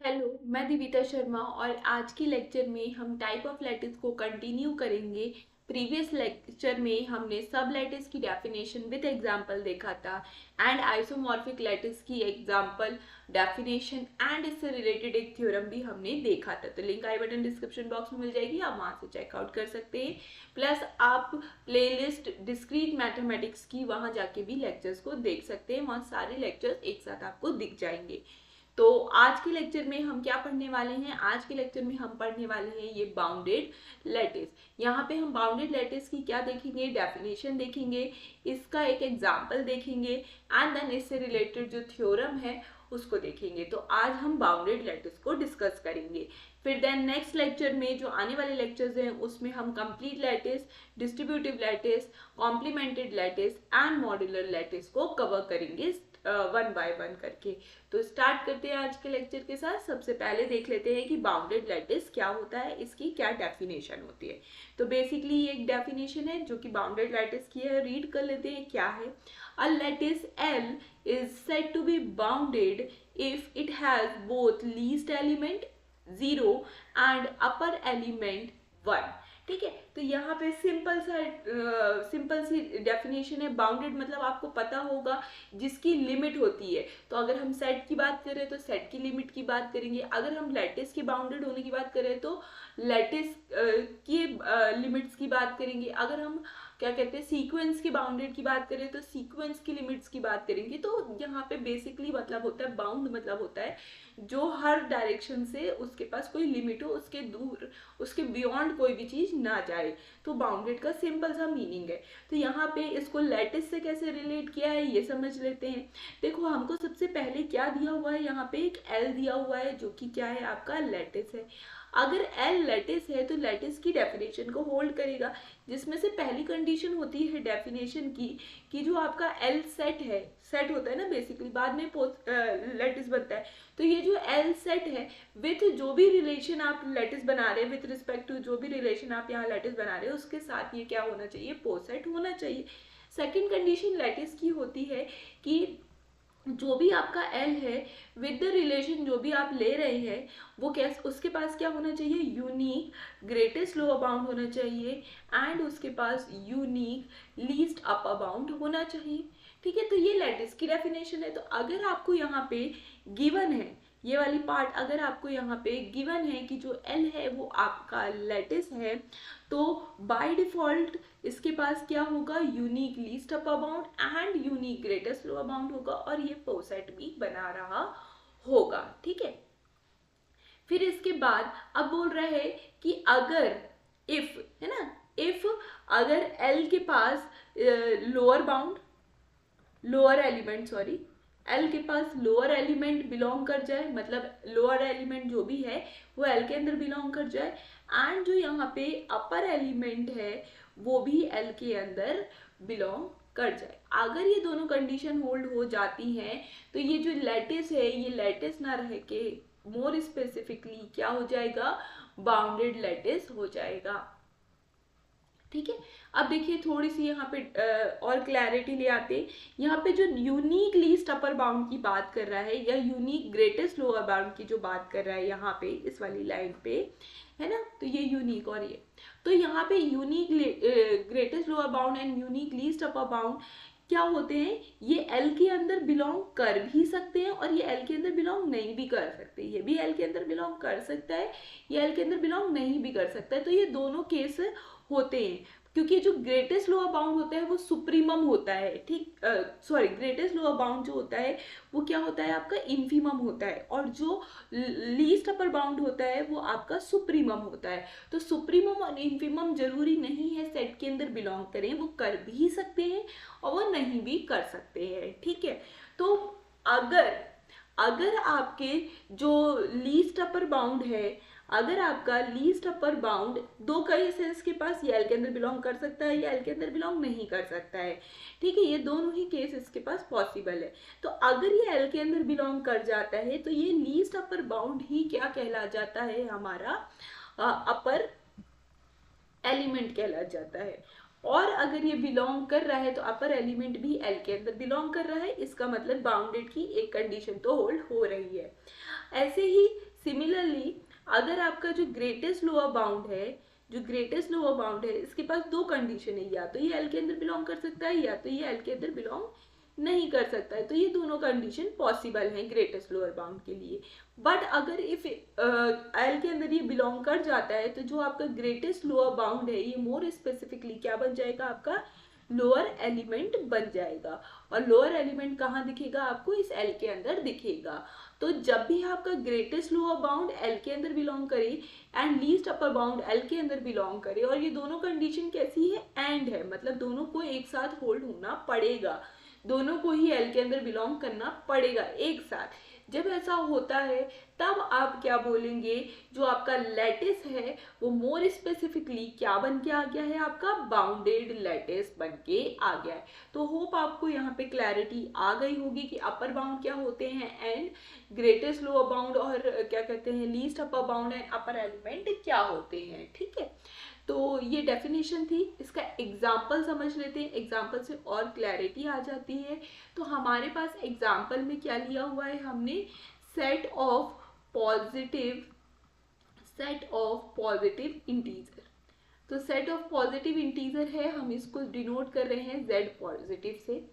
Hello, मैं दिविता शर्मा और आज के लेक्चर में हम टाइप ऑफ लैटिस को कंटिन्यू करेंगे। प्रीवियस लेक्चर में हमने सब लैटिस की डेफिनेशन विद एग्जांपल देखा था एंड आइसोमॉर्फिक लैटिस की एग्जांपल डेफिनेशन एंड इससे रिलेटेड एक थ्योरम भी हमने देखा था। तो लिंक आई बटन डिस्क्रिप्शन बॉक्स में मिल जाएगी, आप वहाँ से चेकआउट कर सकते हैं। प्लस आप प्लेलिस्ट डिस्क्रीट मैथमेटिक्स की वहाँ जाके भी लेक्चर्स को देख सकते हैं, वहाँ सारे लेक्चर्स एक साथ आपको दिख जाएंगे। तो आज के लेक्चर में हम क्या पढ़ने वाले हैं? आज के लेक्चर में हम पढ़ने वाले हैं ये बाउंडेड लैटिस। यहाँ पे हम बाउंडेड लैटिस की क्या देखेंगे? डेफिनेशन देखेंगे, इसका एक एग्जांपल देखेंगे एंड देन इससे रिलेटेड जो थ्योरम है उसको देखेंगे। तो आज हम बाउंडेड लैटिस को डिस्कस करेंगे। फिर देन नेक्स्ट लेक्चर में जो आने वाले लेक्चर्स हैं उसमें हम complete lattice, distributive lattice, complimented lattice and modular lattice को कवर करेंगे वन बाय वन करके। तो स्टार्ट करते हैं आज के लेक्चर के साथ। सबसे पहले देख लेते हैं कि बाउंडेड लैटिस क्या होता है, इसकी क्या डेफिनेशन होती है। तो बेसिकली ये एक डेफिनेशन है जो कि बाउंडेड लैटिस की है। रीड कर लेते हैं क्या है। अ lattice L is said to be bounded if it has both least element 0 and upper element 1। ठीक है, तो यहाँ पे सिंपल सी डेफिनेशन है। बाउंडेड मतलब आपको पता होगा जिसकी लिमिट होती है। तो अगर हम सेट की बात करें तो सेट की लिमिट की बात करेंगे, अगर हम लैटिस के बाउंडेड होने की बात करें तो लैटिस की लिमिट्स की बात करेंगे, अगर हम क्या कहते हैं सीक्वेंस की बाउंडेड की बात करें तो सीक्वेंस की लिमिट्स की बात करेंगे। तो यहाँ पे बेसिकली मतलब होता है बाउंड, मतलब होता है जो हर डायरेक्शन से उसके पास कोई लिमिट हो, उसके दूर, उसके बियॉन्ड कोई भी चीज ना जाए। तो बाउंडेड का सिंपल सा मीनिंग है। तो यहाँ पे इसको लैटिस से कैसे रिलेट किया है ये समझ लेते हैं। देखो हमको सबसे पहले क्या दिया हुआ है, यहाँ पे एक एल दिया हुआ है जो कि क्या है, आपका लैटिस है। अगर एल लैटिस है तो लैटिस की डेफिनेशन को होल्ड करेगा, जिसमें से पहली कंडीशन होती है डेफिनेशन की कि जो आपका एल सेट है, सेट होता है ना बेसिकली, बाद में लैटिस बनता है। तो ये जो एल सेट है विथ जो भी रिलेशन आप लैटिस बना रहे हैं, विथ रिस्पेक्ट टू जो भी रिलेशन आप यहाँ लैटिस बना रहे हैं उसके साथ ये क्या होना चाहिए, पोसेट होना चाहिए। सेकेंड कंडीशन लैटिस की होती है कि जो भी आपका एल है विद द रिलेशन जो भी आप ले रहे हैं वो कैसे, उसके पास क्या होना चाहिए, यूनिक ग्रेटेस्ट लोअर बाउंड होना चाहिए एंड उसके पास यूनिक लीस्ट अपर बाउंड होना चाहिए। ठीक है, तो ये लैटिस की डेफिनेशन है। तो अगर आपको यहाँ पे गिवन है ये वाली पार्ट, अगर आपको यहाँ पे गिवन है कि जो एल है वो आपका लैटिस है, तो बाय डिफॉल्ट इसके पास क्या होगा, unique least upper bound and unique greatest lower bound होगा और ये पोसेट भी बना रहा होगा। ठीक है, फिर इसके बाद अब बोल रहा है कि अगर इफ, है ना, इफ अगर एल के पास lower bound, lower element, sorry, L के पास लोअर एलिमेंट बिलोंग कर जाए, मतलब लोअर एलिमेंट जो भी है वो एल के अंदर बिलोंग कर जाए एंड जो यहाँ पे अपर एलिमेंट है वो भी एल के अंदर बिलोंग कर जाए। अगर ये दोनों कंडीशन होल्ड हो जाती हैं तो ये जो लैटिस है ये लैटिस ना रह के मोर स्पेसिफिकली क्या हो जाएगा, बाउंडेड लैटिस हो जाएगा। ठीक है, अब देखिए थोड़ी सी यहाँ पे और क्लैरिटी ले आते। यहाँ पे जो यूनिक लीस्ट अपर बाउंड की बात कर रहा है या यूनिक ग्रेटेस्ट लोअर बाउंड की जो बात कर रहा है यहाँ पे इस वाली लाइन पे, है ना, तो ये यूनिक और ये, तो यहाँ पे unique greatest lower bound and unique least upper bound क्या होते हैं, ये एल के अंदर बिलोंग कर भी सकते हैं और ये एल के अंदर बिलोंग नहीं भी कर सकते। ये भी एल के अंदर बिलोंग कर सकता है, ये एल के अंदर बिलोंग नहीं भी कर सकता है। तो ये दोनों केस होते हैं क्योंकि जो ग्रेटेस्ट लोअर बाउंड होता है वो सुप्रीमम होता है। ठीक, सॉरी, ग्रेटेस्ट लोअर बाउंड जो होता है वो क्या होता है, आपका इन्फीमम होता है और जो लीस्ट अपर बाउंड होता है वो आपका सुप्रीमम होता है। तो सुप्रीमम और इन्फीमम जरूरी नहीं है सेट के अंदर बिलोंग करें, वो कर भी सकते हैं और वो नहीं भी कर सकते हैं। ठीक है, तो अगर आपके जो लीस्ट अपर बाउंड है, अगर आपका लीस्ट अपर बाउंड दो केसेस के पास ये एल के अंदर बिलोंग कर सकता है या एल के अंदर बिलोंग नहीं कर सकता है। ठीक है, ये दोनों ही केस इसके पास पॉसिबल है। तो अगर ये एल के अंदर बिलोंग कर जाता है तो ये लीस्ट अपर बाउंड ही क्या कहला जाता है, हमारा अपर एलिमेंट कहला जाता है। और अगर ये बिलोंग कर रहा है तो अपर एलिमेंट भी एल के अंदर बिलोंग कर रहा है, इसका मतलब बाउंडेड की एक कंडीशन तो होल्ड हो रही है। ऐसे ही सिमिलरली अगर आपका जो ग्रेटेस्ट लोअर बाउंड है, इसके पास दो कंडीशन है, या तो ये एल के अंदर बिलोंग कर सकता है या तो ये एल के अंदर बिलोंग नहीं कर सकता है। तो ये दोनों कंडीशन पॉसिबल हैं ग्रेटेस्ट लोअर बाउंड के लिए। बट अगर इफ एल के अंदर ये बिलोंग कर जाता है तो जो आपका ग्रेटेस्ट लोअर बाउंड है ये मोर स्पेसिफिकली क्या बन जाएगा, आपका लोअर एलिमेंट बन जाएगा। और लोअर एलिमेंट कहाँ दिखेगा आपको, इस एल के अंदर दिखेगा। तो जब भी आपका ग्रेटेस्ट लोअर बाउंड एल के अंदर बिलोंग करे and least upper bound L के अंदर बिलोंग करे, और ये दोनों कंडीशन कैसी है, एंड है, मतलब दोनों को एक साथ होल्ड होना पड़ेगा, दोनों को ही एल के अंदर बिलोंग करना पड़ेगा एक साथ। जब ऐसा होता है तब आप क्या बोलेंगे, जो आपका लैटिस है वो मोर स्पेसिफिकली क्या बन के आ गया है, आपका बाउंडेड लैटिस बन के आ गया है। तो होप आपको यहाँ पे क्लैरिटी आ गई होगी कि अपर बाउंड क्या होते हैं एंड ग्रेटेस्ट लोअर बाउंड और क्या कहते हैं least upper bound and upper element क्या होते हैं। ठीक है, तो ये डेफिनेशन थी। इसका एग्जाम्पल समझ लेते हैं, एग्जाम्पल से और क्लैरिटी आ जाती है। तो हमारे पास एग्जाम्पल में क्या लिया हुआ है हमने, सेट ऑफ पॉजिटिव इंटीजर। तो सेट ऑफ पॉजिटिव इंटीजर है, हम इसको डिनोट कर रहे हैं z पॉजिटिव से।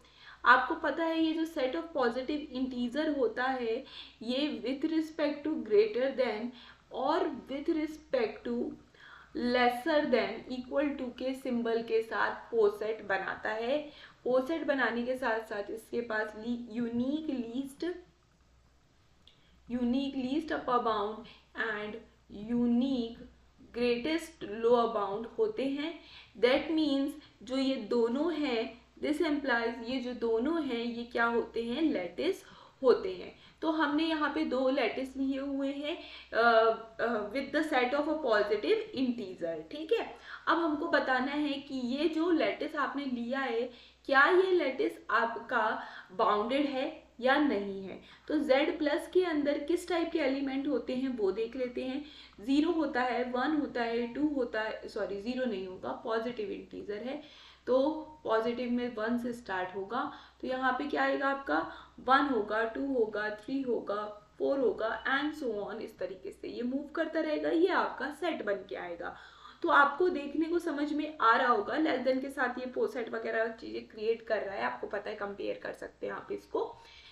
आपको पता है ये जो सेट ऑफ पॉजिटिव इंटीजर होता है ये with respect to greater than और with respect to lesser than equal to के सिंबल के साथ पोसेट बनाता है। पोसेट बनाने के साथ साथ इसके पास unique least upper bound and unique greatest lower bound होते हैं। दैट मीन्स जो ये दोनों हैं, दिस एम्प्लाइज ये जो दोनों हैं ये क्या होते हैं, लैटिस होते हैं। तो हमने यहाँ पे दो लैटिस लिए हुए हैं with the set of a positive integer. ठीक है, अब हमको बताना है कि ये जो लैटिस आपने लिया है क्या ये लैटिस आपका बाउंडेड है या नहीं है। तो z प्लस के अंदर किस टाइप के एलिमेंट होते हैं वो देख लेते हैं। 0 होता है, 1 होता है, 2 होता है, सॉरी 0 नहीं होगा, पॉजिटिव इंटीजर है तो पॉजिटिव में 1 से स्टार्ट होगा। तो यहाँ पे क्या आएगा आपका 1 होगा, 2 होगा, 3 होगा, 4 होगा एंड सो ऑन। इस तरीके से ये मूव करता रहेगा, ये आपका सेट बन के आएगा। तो आपको देखने को समझ में आ रहा होगा लेस देन के साथ ये पोसेट वगैरह चीजें क्रिएट कर रहा है, आपको पता है, कंपेयर कर सकते हैं आप इसको,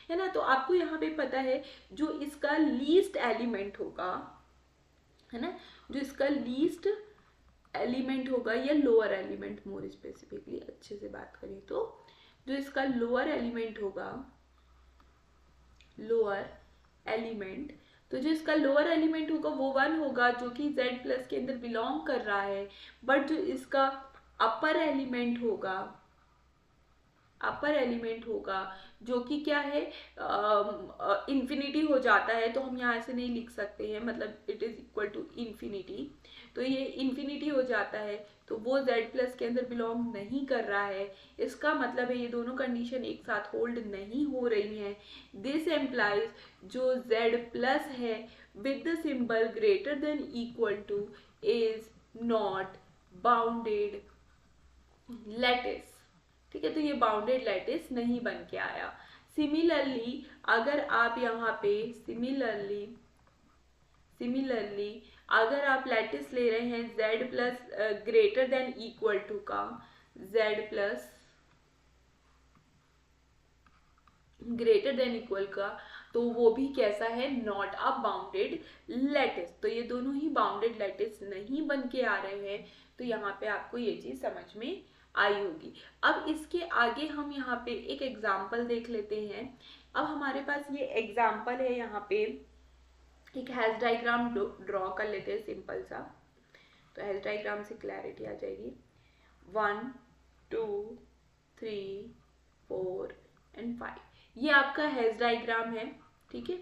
है ना। तो आपको यहाँ पे पता है जो इसका लीस्ट एलिमेंट होगा, है ना, जो इसका लीस्ट एलिमेंट होगा या लोअर एलिमेंट, मोर स्पेसिफिकली अच्छे से बात करें तो जो इसका लोअर एलिमेंट होगा, लोअर एलिमेंट, तो जो इसका लोअर एलिमेंट होगा वो 1 होगा जो कि z प्लस के अंदर बिलोंग कर रहा है। बट जो इसका अपर एलिमेंट होगा जो कि क्या है इंफिनिटी हो जाता है, तो हम यहाँ से नहीं लिख सकते हैं, मतलब it is equal to infinity, तो ये इंफिनिटी हो जाता है तो वो z प्लस के अंदर बिलोंग नहीं कर रहा है। इसका मतलब है ये दोनों कंडीशन एक साथ होल्ड नहीं हो रही हैं। दिस एम्प्लाइज जो z प्लस है with the symbol greater than equal two is not bounded lattice. ठीक है, तो ये बाउंडेड लैटिस नहीं बन के आया। सिमिलरली अगर आप यहाँ पे सिमिलरली अगर आप लैटिस ले रहे हैं z plus greater than equal to का, z plus greater than equal का, तो वो भी कैसा है, नॉट अ बाउंडेड लैटिस। तो ये दोनों ही बाउंडेड लैटिस नहीं बन के आ रहे हैं। तो यहाँ पे आपको ये चीज समझ में आई होगी। अब इसके आगे हम यहाँ पे एक एग्जाम्पल देख लेते हैं। अब हमारे पास ये एग्जाम्पल है, यहाँ पे एक हेल्थ डायग्राम ड्रॉ कर लेते हैं सिंपल सा, तो हेल्थ डायग्राम से क्लैरिटी आ जाएगी। 1 2 3 4 एंड 5 ये आपका हेल्थ डायग्राम है। ठीक है,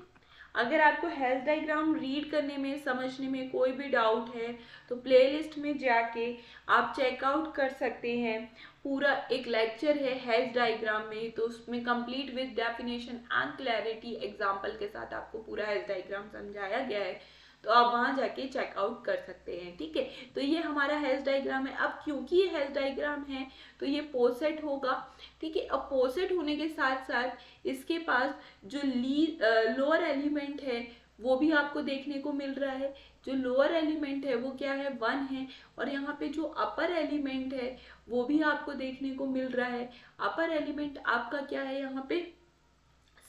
अगर आपको हेल्थ डायग्राम रीड करने में, समझने में कोई भी डाउट है तो प्लेलिस्ट में जाके आप चेकआउट कर सकते हैं। पूरा एक लेक्चर है हेल्थ डायग्राम में, तो उसमें complete with definition and clarity example के साथ आपको पूरा हेल्थ डायग्राम समझाया गया है, तो आप वहाँ जाके चेकआउट कर सकते हैं। ठीक है, तो ये हमारा हेल्थ डायग्राम है। अब क्योंकि ये हेल्थ डायग्राम है तो ये पोसेट होगा। ठीक है, अब पोसेट होने के साथ साथ इसके पास जो लोअर एलिमेंट है वो भी आपको देखने को मिल रहा है। जो लोअर एलिमेंट है वो क्या है, 1 है। और यहाँ पे जो अपर एलिमेंट है वो भी आपको देखने को मिल रहा है। अपर एलिमेंट आपका क्या है यहाँ पे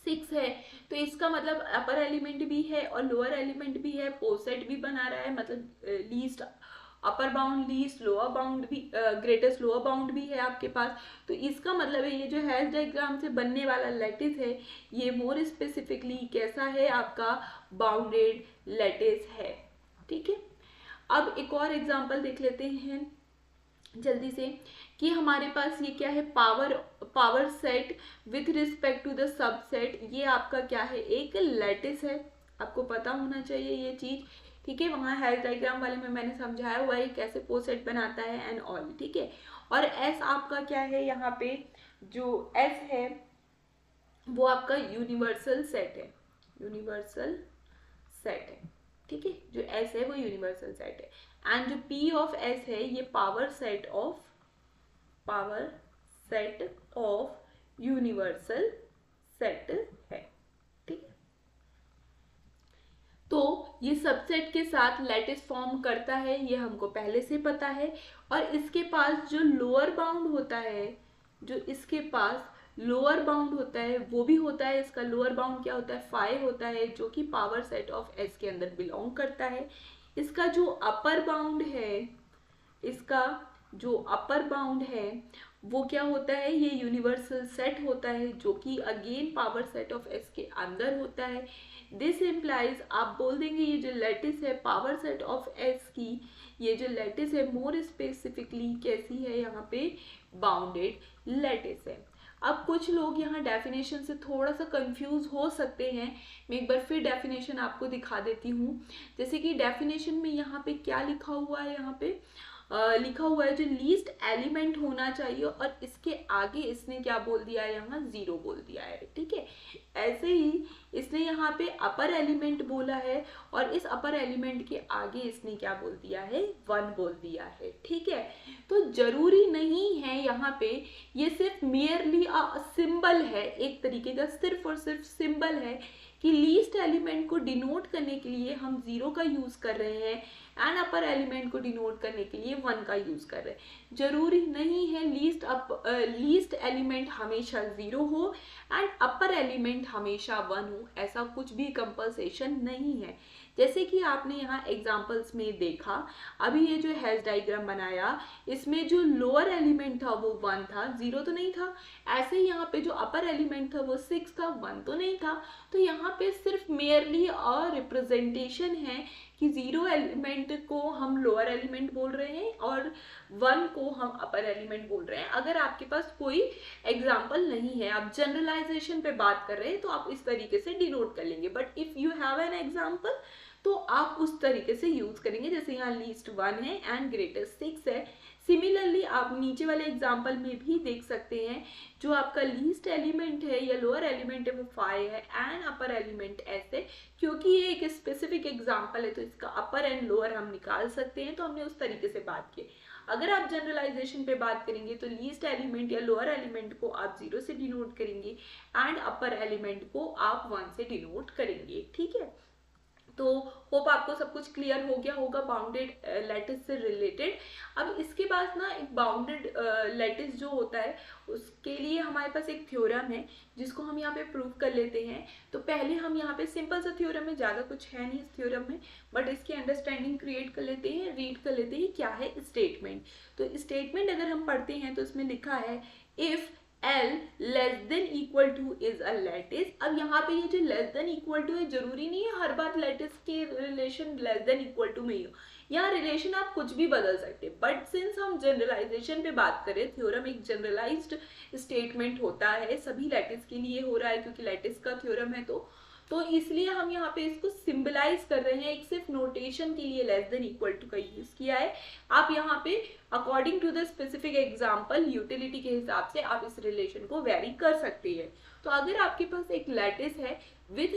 6 है। तो इसका मतलब अपर एलिमेंट भी है और लोअर एलिमेंट भी है, पोसेट भी बना रहा है, मतलब least upper bound, least lower bound भी, ग्रेटेस्ट लोअर बाउंड भी है आपके पास। तो इसका मतलब है ये जो हैश डायग्राम से बनने वाला लैटिस है ये मोर स्पेसिफिकली कैसा है, आपका बाउंडेड लैटिस है। ठीक है, अब एक और एग्जांपल देख लेते हैं जल्दी से कि हमारे पास ये क्या है, power set with respect to the subset. ये आपका क्या है, एक लैटिस है, आपको पता होना चाहिए ये चीज। ठीक है, वहाँ हैश डायग्राम वाले में मैंने समझाया हुआ है कैसे पोसेट बनाता है एंड ऑल। ठीक है, और एस आपका क्या है, यहाँ पे जो एस है वो आपका यूनिवर्सल सेट है, यूनिवर्सल सेट है। ठीक है, जो एस है वो यूनिवर्सल सेट है। एंड जो पी ऑफ एस है ये power set of universal set है। ठीक है, तो ये सबसेट के साथ लैटिस फॉर्म करता है, ये हमको पहले से पता है। और इसके पास जो लोअर बाउंड होता है, जो इसके पास लोअर बाउंड होता है वो भी होता है। इसका लोअर बाउंड क्या होता है, 5 होता है, जो कि पावर सेट ऑफ एस के अंदर बिलोंग करता है। इसका जो अपर बाउंड है, इसका जो अपर बाउंड है वो क्या होता है, ये यूनिवर्सल सेट होता है, जो कि again power set of S के अंदर होता है। दिस इम्प्लाइज, आप बोल देंगे ये जो लैटिस है पावर सेट ऑफ एस की, ये जो लैटिस है मोर स्पेसिफिकली कैसी है, यहाँ पे बाउंडेड लैटिस है। अब कुछ लोग यहाँ डेफिनेशन से थोड़ा सा कंफ्यूज हो सकते हैं, मैं एक बार फिर डेफिनेशन आपको दिखा देती हूँ। जैसे कि डेफिनेशन में यहाँ पे क्या लिखा हुआ है, यहाँ पे लिखा हुआ है जो लीस्ट एलिमेंट होना चाहिए, और इसके आगे इसने क्या बोल दिया है, यहाँ 0 बोल दिया है। ठीक है, ऐसे ही इसने यहाँ पे अपर एलिमेंट बोला है और इस अपर एलिमेंट के आगे इसने क्या बोल दिया है, 1 बोल दिया है। ठीक है, तो जरूरी नहीं है, यहाँ पे ये सिर्फ मेयरली सिंबल है, एक तरीके का सिर्फ और सिर्फ सिंबल है कि लीस्ट एलिमेंट को डिनोट करने के लिए हम 0 का यूज कर रहे हैं एंड अपर एलिमेंट को डिनोट करने के लिए 1 का यूज कर रहे हैं। जरूरी नहीं है लीस्ट एलिमेंट हमेशा 0 हो एंड अपर एलिमेंट हमेशा 1 हो, ऐसा कुछ भी कंपल्सेशन नहीं है। जैसे कि आपने यहाँ एग्जांपल्स में देखा, अभी ये जो हैश डायग्राम बनाया इसमें जो लोअर एलिमेंट था वो 1 था, 0 तो नहीं था। ऐसे ही यहाँ पे जो अपर एलिमेंट था वो 6 था, 1 तो नहीं था। तो यहाँ पे सिर्फ मेयरली और रिप्रेजेंटेशन है कि 0 एलिमेंट को हम लोअर एलिमेंट बोल रहे हैं और 1 को हम अपर एलिमेंट बोल रहे हैं। अगर आपके पास कोई एग्जाम्पल नहीं है, आप जनरलाइजेशन पे बात कर रहे हैं, तो आप इस तरीके से डिनोट कर लेंगे। But if you have an example तो आप उस तरीके से यूज करेंगे, जैसे यहाँ लीस्ट 1 है एंड ग्रेटेस्ट 6 है। सिमिलरली आप नीचे वाले एग्जाम्पल में भी देख सकते हैं, जो आपका लीस्ट एलिमेंट है या लोअर एलिमेंट है वो 5 है एंड अपर एलिमेंट ऐसे, क्योंकि ये एक स्पेसिफिक एग्जाम्पल है तो इसका अपर एंड लोअर हम निकाल सकते हैं, तो हमने उस तरीके से बात की। अगर आप जनरलाइजेशन पे बात करेंगे तो लीस्ट एलिमेंट या लोअर एलिमेंट को आप 0 से डिनोट करेंगे एंड अपर एलिमेंट को आप 1 से डिनोट करेंगे। ठीक है, तो होप आपको सब कुछ क्लियर हो गया होगा बाउंडेड लैटिस से रिलेटेड। अब इसके बाद ना एक बाउंडेड लैटिस जो होता है उसके लिए हमारे पास एक थ्योरम है जिसको हम यहाँ पे प्रूव कर लेते हैं। तो पहले हम यहाँ पे सिंपल सा थ्योरम है, ज़्यादा कुछ है नहीं इस थ्योरम में, बट इसकी अंडरस्टैंडिंग क्रिएट कर लेते हैं, रीड कर लेते हैं क्या है स्टेटमेंट। तो स्टेटमेंट अगर हम पढ़ते हैं तो इसमें लिखा है if L less than equal two is a lattice. अब यहाँ पे ये जो लेस देन इक्वल टू है, जरूरी नहीं है हर बार लैटिस के relation less than equal to में ही हो, यहाँ रिलेशन आप कुछ भी बदल सकते हैं। बट सिंस हम जनरलाइजेशन पे बात करें, थ्योरम एक जनरलाइज्ड स्टेटमेंट होता है, सभी लैटिस के लिए हो रहा है क्योंकि लैटिस का थ्योरम है, तो इसलिए हम यहाँ पे इसको सिंबलाइज कर रहे हैं, एक सिर्फ नोटेशन के लिए लेस देन इक्वल टू का यूज किया है। आप यहाँ पे according to the specific example utility के हिसाब से आप इस रिलेशन को वेरी कर सकते हैं। तो अगर आपके पास एक लैटिस है विथ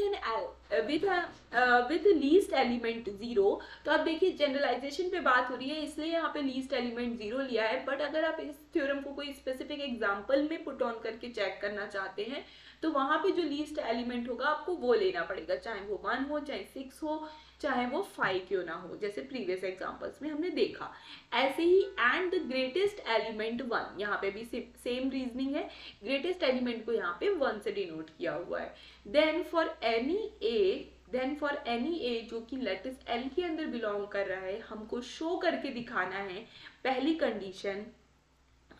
लीस्ट एलिमेंट 0, तो आप देखिए जनरलाइजेशन पे बात हो रही है इसलिए यहाँ पे लीस्ट एलिमेंट 0 लिया है। बट अगर आप इस थ्योरम को कोई स्पेसिफिक एग्जांपल में पुट ऑन करके चेक करना चाहते हैं तो वहां पे जो लीस्ट एलिमेंट होगा आपको वो लेना पड़ेगा, चाहे वो 1 हो, चाहे 6 हो, चाहे वो 5 क्यों ना हो, जैसे प्रीवियस एग्जांपल्स में हमने देखा। ऐसे ही एंड द ग्रेटेस्ट एलिमेंट 1, यहाँ पे भी सेम रीजनिंग है, ग्रेटेस्ट एलिमेंट को यहाँ पे 1 से डिनोट किया हुआ है। देन फॉर एनी ए जो कि लैटिस एल के अंदर बिलोंग कर रहा है, हमको शो करके दिखाना है पहली कंडीशन,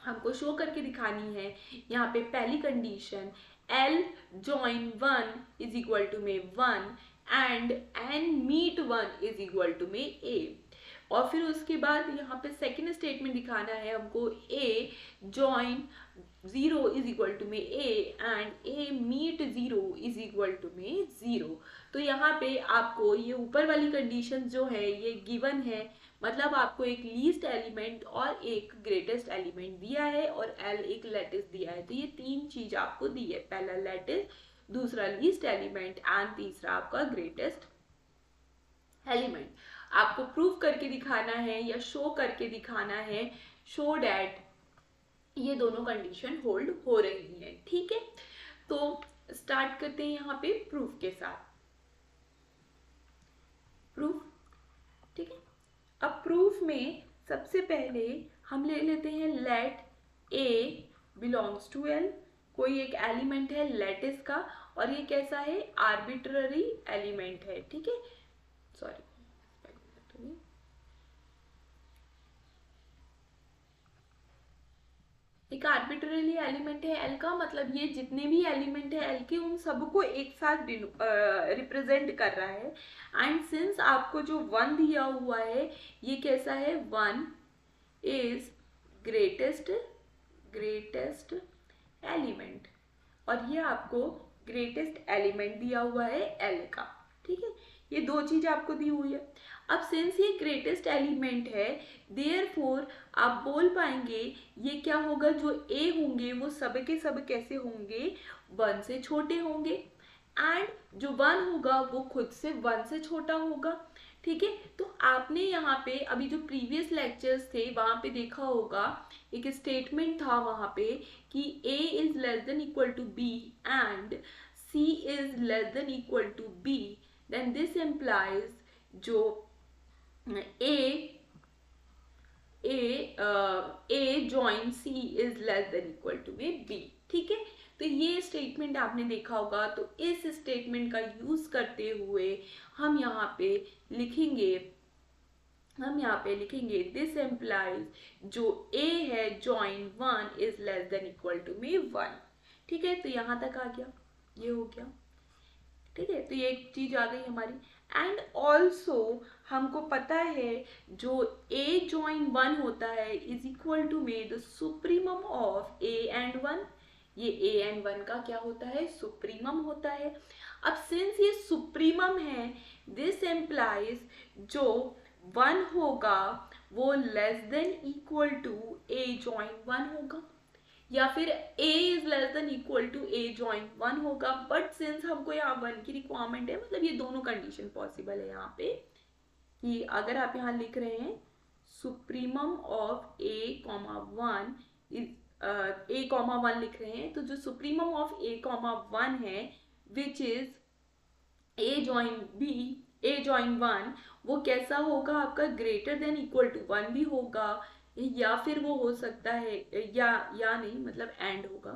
हमको शो करके दिखानी है यहाँ पे पहली condition, L join 1 is equal to में 1 and N meet 1 is equal to में A। और फिर उसके बाद यहाँ पे सेकेंड स्टेटमेंट दिखाना है हमको, A join 0 is equal to में A and A meet 0 is equal to में 0। तो यहाँ पे आपको ये ऊपर वाली कंडीशन जो है ये गिवन है, मतलब आपको एक लीस्ट एलिमेंट और एक ग्रेटेस्ट एलिमेंट दिया है और L एक लैटिस दिया है। तो ये तीन चीज आपको दी है, पहला लैटिस, दूसरा लीस्ट एलिमेंट एंड तीसरा आपका ग्रेटेस्ट एलिमेंट। आपको प्रूव करके दिखाना है या शो करके दिखाना है, शो डैट ये दोनों कंडीशन होल्ड हो रही है। ठीक है, तो स्टार्ट करते हैं यहाँ पे प्रूफ के साथ। प्रूफ, ठीक है। अब प्रूफ में सबसे पहले हम ले लेते हैं let A belongs to L, कोई एक एलिमेंट है लैटिस का और ये कैसा है, आर्बिट्ररी एलिमेंट है। ठीक है, सॉरी, एक आर्बिट्ररी एलिमेंट है L का, मतलब ये जितने भी एलिमेंट है L के उन सबको एक साथ रिप्रेजेंट कर रहा है। एंड सिंस आपको जो 1 दिया हुआ है ये कैसा है, 1 इज ग्रेटेस्ट एलिमेंट, और ये आपको ग्रेटेस्ट एलिमेंट दिया हुआ है L का। ठीक है, ये दो चीज आपको दी हुई है। अब सिंस ये ग्रेटेस्ट एलिमेंट है, देयरफॉर आप बोल पाएंगे ये क्या होगा, जो A होंगे वो सब के सब कैसे होंगे, 1 से छोटे होंगे, एंड जो 1 होगा वो खुद से 1 से छोटा होगा। ठीक है, तो आपने यहाँ पे अभी जो प्रीवियस लेक्चर्स थे वहां पे देखा होगा, एक स्टेटमेंट था वहां पे कि A is less than equal to B and C is less than equal to B, then this implies जो A join C is less than equal to में B। ठीक है, तो ये स्टेटमेंट आपने देखा होगा। तो इस स्टेटमेंट का यूज करते हुए हम यहाँ पे लिखेंगे दिस एम्प्लाइज जो A है join 1 is less than equal to में 1। ठीक है, तो यहाँ तक आ गया, ये हो गया। ठीक है, तो ये एक चीज आ गई हमारी। एंड ऑल्सो हमको पता है जो A join 1 होता है इज इक्वल टू में the supremum of A and 1। ये A and 1 का क्या होता है, सुप्रीमम होता है। अब सिंस ये सुप्रीमम है, दिस एम्प्लाइज जो 1 होगा वो less than equal to A join 1 होगा, या फिर A is less than equal to A join 1 होगा। बट सिंस हमको यहाँ 1 की रिक्वायरमेंट है, मतलब ये दोनों कंडीशन पॉसिबल है यहाँ पे, कि अगर आप यहाँ लिख रहे हैं supremum of A, 1 is A, 1 लिख रहे हैं, तो जो सुप्रीमम ऑफ A, 1 है विच इज A join 1, वो कैसा होगा आपका, ग्रेटर देन इक्वल टू 1 भी होगा, या फिर वो हो सकता है या नहीं, मतलब एंड होगा,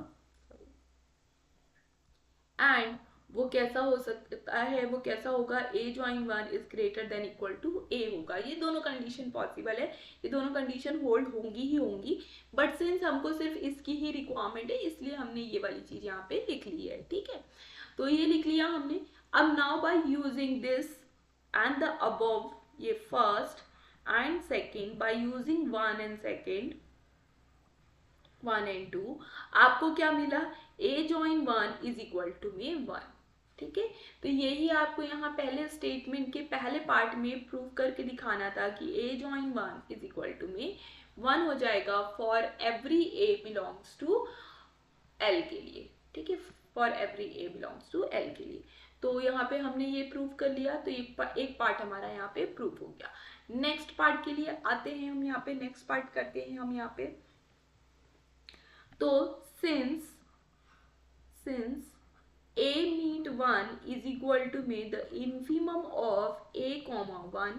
एंड वो कैसा हो सकता है, वो कैसा होगा, A join 1 is greater than equal to A होगा। ये दोनों कंडीशन पॉसिबल है, ये दोनों कंडीशन होल्ड होंगी ही होंगी, बट सिंस हमको सिर्फ इसकी ही रिक्वायरमेंट है इसलिए हमने ये वाली चीज यहाँ पे लिख ली है। ठीक है, तो ये लिख लिया हमने। अब now by using this and the above, ये first and second, by using 1 and 2, आपको क्या मिला, A join 1 is equal to में 1। ठीक है, तो यही आपको यहाँ पहले स्टेटमेंट के पहले पार्ट में प्रूव करके दिखाना था कि A join 1 is equal to में 1 हो जाएगा for every A belongs to L के लिए। ठीक है, for every A belongs to L के लिए। तो यहाँ पे हमने ये प्रूव कर लिया, तो एक पार्ट हमारा यहाँ पे प्रूव हो गया। नेक्स्ट पार्ट के लिए आते हैं हम, यहाँ पे नेक्स्ट पार्ट करते हैं हम यहाँ पे। तो since a meet 1 is equal to में the infimum of a comma 1,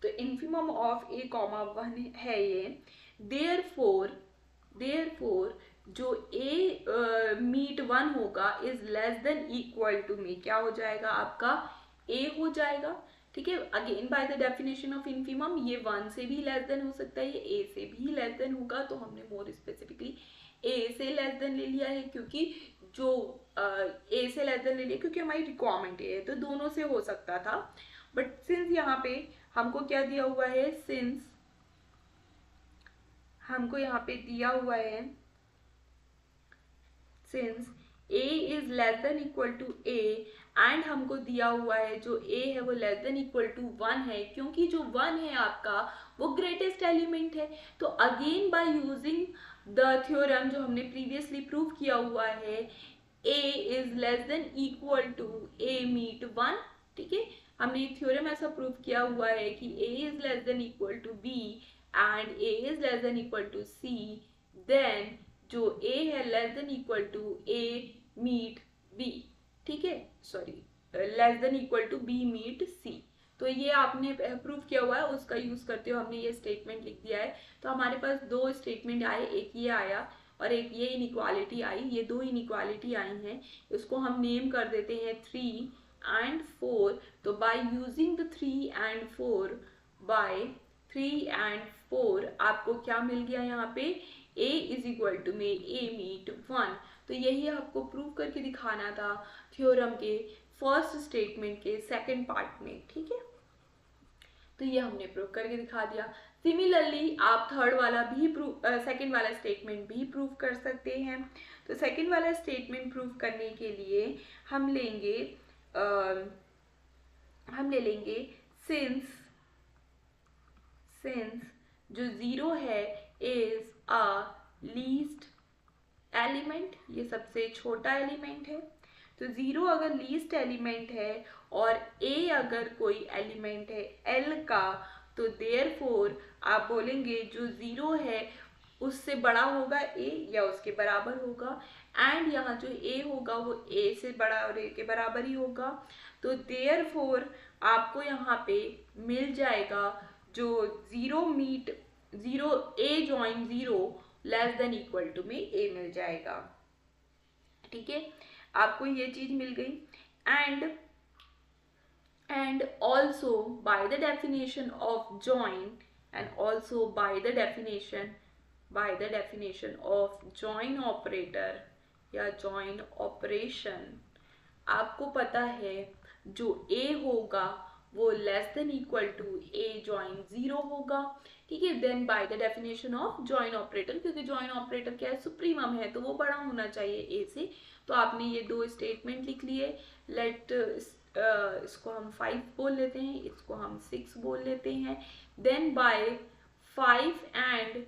तो infimum of a comma 1 है ये, therefore जो a मीट 1 होगा is less than equal to में क्या हो जाएगा आपका a हो जाएगा। ठीक है, again by the definition of infimum ये 1 से भी लेस देन हो सकता है, ये a से भी लेस देन होगा, तो हमने मोर स्पेसिफिकली a से लेस देन ले लिया है, क्योंकि जो a से लेस देन ले लिया क्योंकि हमारी रिक्वायरमेंट है, तो दोनों से हो सकता था। बट सिंस यहाँ पे हमको क्या दिया हुआ है, सिंस हमको यहाँ पे दिया हुआ है, since a is less than equal to a and हमको दिया हुआ है जो a है वो लेस देन इक्वल टू 1 है, क्योंकि जो 1 है आपका वो ग्रेटेस्ट एलिमेंट है। तो again by using the theorem जो हमने प्रीवियसली प्रूव किया हुआ है, a is less than equal to a meet 1। ठीक है, हमने थ्योरम ऐसा प्रूव किया हुआ है कि a is less than equal to b and a is less than equal to c, then जो a है less than equal to a meet b। ठीक है, sorry, less than equal to b meet c। तो ये आपने prove किया हुआ है, उसका यूज करते हुए हमने ये स्टेटमेंट लिख दिया है। तो हमारे पास दो स्टेटमेंट आए, एक ये आया और एक ये इनइक्वालिटी आई, ये दो इनइक्वालिटी आई हैं, इसको हम नेम कर देते हैं 3 एंड 4। तो by using the 3 and 4, by 3 and 4 आपको क्या मिल गया यहाँ पे, a इज इक्वल टू में a मीट 1। तो यही आपको प्रूव करके दिखाना था थ्योरम के फर्स्ट स्टेटमेंट के सेकंड पार्ट में। ठीक है, तो ये हमने प्रूव करके दिखा दिया। सिमिलरली आप थर्ड वाला भी सेकंड वाला स्टेटमेंट भी प्रूव कर सकते हैं। तो सेकंड वाला स्टेटमेंट प्रूव करने के लिए हम लेंगे हम ले लेंगे सिंस जो जीरो है इज अ लीस्ट एलिमेंट, ये सबसे छोटा एलिमेंट है। तो जीरो अगर लीस्ट एलिमेंट है और a अगर कोई एलिमेंट है l का, तो देयरफॉर आप बोलेंगे जो जीरो है उससे बड़ा होगा a या उसके बराबर होगा, एंड यहाँ जो a होगा वो a से बड़ा और a के बराबर ही होगा। तो देयरफॉर आपको यहाँ पे मिल जाएगा जो zero a join zero less than equal to में a मिल जाएगा। ठीक है, आपको ये चीज मिल गई। And also by the definition of join, and also by the definition of join operator या जॉइन ऑपरेशन, आपको पता है जो a होगा वो less than equal to a join zero होगा। ठीक है, then by the definition of join operator, क्योंकि जॉइन ऑपरेटर क्या है, सुप्रीमम है, तो वो बड़ा होना चाहिए a से। तो आपने ये दो स्टेटमेंट लिख लिए। लेट इसको हम 5 बोल लेते हैं, इसको हम 6 बोल लेते हैं। देन बाय 5 एंड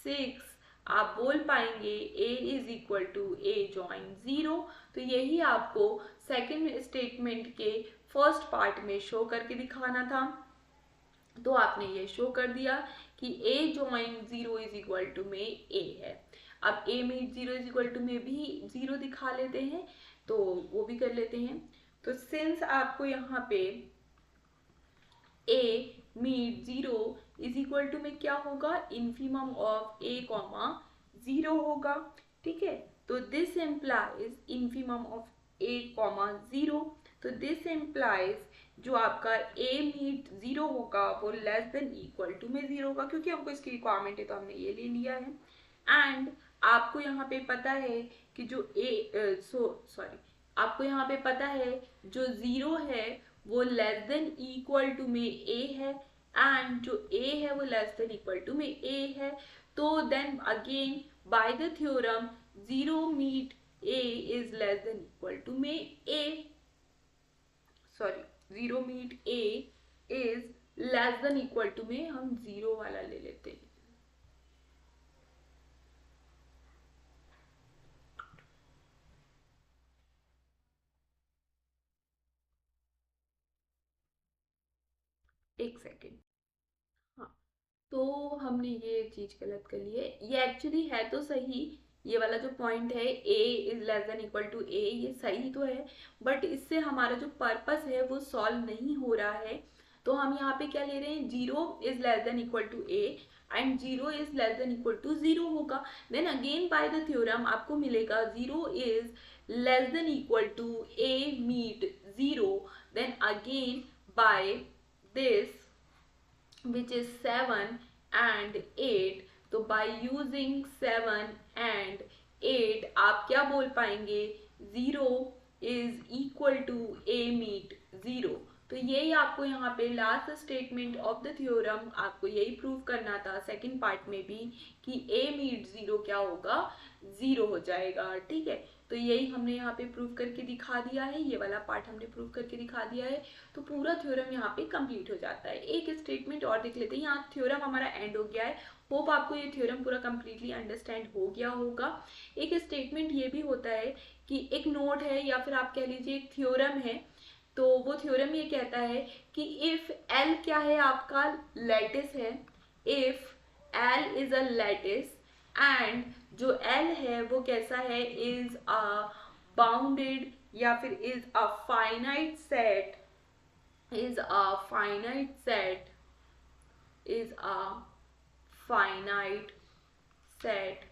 6 आप बोल पाएंगे a is equal to a join zero. तो यही आपको सेकेंड स्टेटमेंट के फर्स्ट पार्ट में शो करके दिखाना था। तो आपने ये शो कर दिया कि a join zero is equal to में a है। अब a meet zero is equal to में भी जीरो दिखा लेते हैं, तो वो भी कर लेते हैं। तो सिंस आपको यहाँ पे a meet zero is equal to में क्या होगा, infimum of a comma zero होगा। ठीक है, तो this implies infimum of a comma zero. तो दिस इम्प्लाइज जो आपका a मीट जीरो होगा वो लेस देन इक्वल टू में जीरो होगा, क्योंकि हमको इसकी रिक्वायरमेंट है तो हमने ये ले लिया है। एंड आपको यहाँ पे पता है कि जो आपको यहाँ पे पता है जो जीरो है वो लेस देन इक्वल टू में a है, एंड जो a है वो लेस देन इक्वल टू में a है। तो then again by the theorem zero meet a is less than equal to में a, zero meet a is less than equal to में हम जीरो वाला ले लेते हैं। एक सेकेंड, हाँ, तो हमने ये चीज गलत कर ली है, ये एक्चुअली है तो सही, ये वाला जो पॉइंट है a is less than equal to a, ये सही तो है, बट इससे हमारा जो पर्पस है वो सॉल्व नहीं हो रहा है। तो हम यहाँ पे क्या ले रहे हैं, 0 is less than equal to a and 0 is less than equal to 0 होगा। Then again by the theorem आपको मिलेगा 0 is less than equal to a meet 0, then again by this which is 7 and 8। तो by using 7 and 8 आप क्या बोल पाएंगे, 0 is equal to a meet 0। तो यही आपको यहाँ पे last statement of the theorem आपको यही प्रूव करना था सेकंड पार्ट में भी, कि a मीट 0 क्या होगा, 0 हो जाएगा। ठीक है, तो यही हमने यहाँ पे प्रूव करके दिखा दिया है, ये वाला पार्ट हमने प्रूव करके दिखा दिया है। तो पूरा थ्योरम यहाँ पे कंप्लीट हो जाता है। एक स्टेटमेंट और देख लेते हैं, यहाँ थ्योरम हमारा एंड हो गया है। होप आपको ये थ्योरम पूरा कंप्लीटली अंडरस्टैंड हो गया होगा। एक स्टेटमेंट ये भी होता है कि एक नोट है या फिर आप कह लीजिए एक थ्योरम है, तो वो थ्योरम ये कहता है कि इफ एल क्या है, आपका लैटिस है, if L is a lattice and जो एल है वो कैसा है, इज अ बाउंडेड या फिर is a finite set, is a finite set, is a finite set।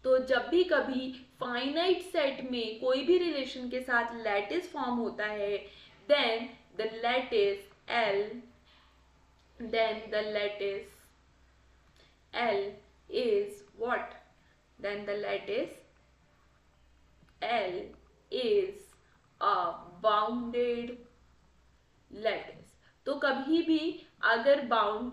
तो जब भी कभी फाइनाइट सेट में कोई भी रिलेशन के साथ लैटिस फॉर्म होता है, then the lattice L, then the lattice L is what? Then the lattice L is a bounded lattice. तो कभी भी अगर बाउंड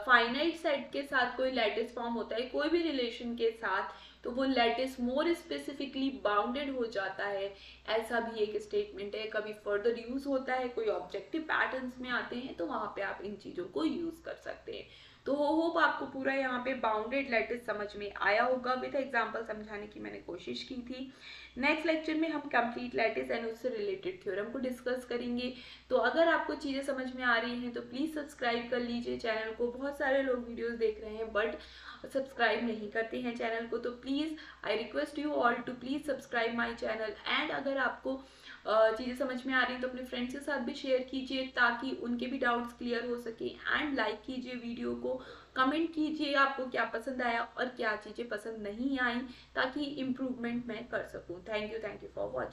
फाइनाइट सेट के साथ कोई लैटिस फॉर्म होता है कोई भी रिलेशन के साथ, तो वो लैटिस मोर स्पेसिफिकली बाउंडेड हो जाता है, ऐसा भी एक स्टेटमेंट है। कभी फर्दर यूज होता है, कोई ऑब्जेक्टिव पैटर्न्स में आते हैं, तो वहां पे आप इन चीजों को यूज कर सकते हैं। तो होप आपको पूरा यहाँ पे बाउंडेड लैटिस समझ में आया होगा। विद एग्जांपल समझाने की मैंने कोशिश की थी। नेक्स्ट लेक्चर में हम कंप्लीट लैटिस एंड उससे रिलेटेड थ्योरम को डिस्कस करेंगे। तो अगर आपको चीज़ें समझ में आ रही हैं तो प्लीज़ सब्सक्राइब कर लीजिए चैनल को। बहुत सारे लोग वीडियोस देख रहे हैं बट सब्सक्राइब नहीं करते हैं चैनल को, तो please I request you all to please subscribe my channel. And अगर आपको चीज़ें समझ में आ रही हैं तो अपने फ्रेंड्स के साथ भी शेयर कीजिए ताकि उनके भी डाउट्स क्लियर हो सके। एंड लाइक कीजिए वीडियो को, कमेंट कीजिए आपको क्या पसंद आया और क्या चीज़ें पसंद नहीं आई, ताकि इम्प्रूवमेंट मैं कर सकूँ। Thank you for watching.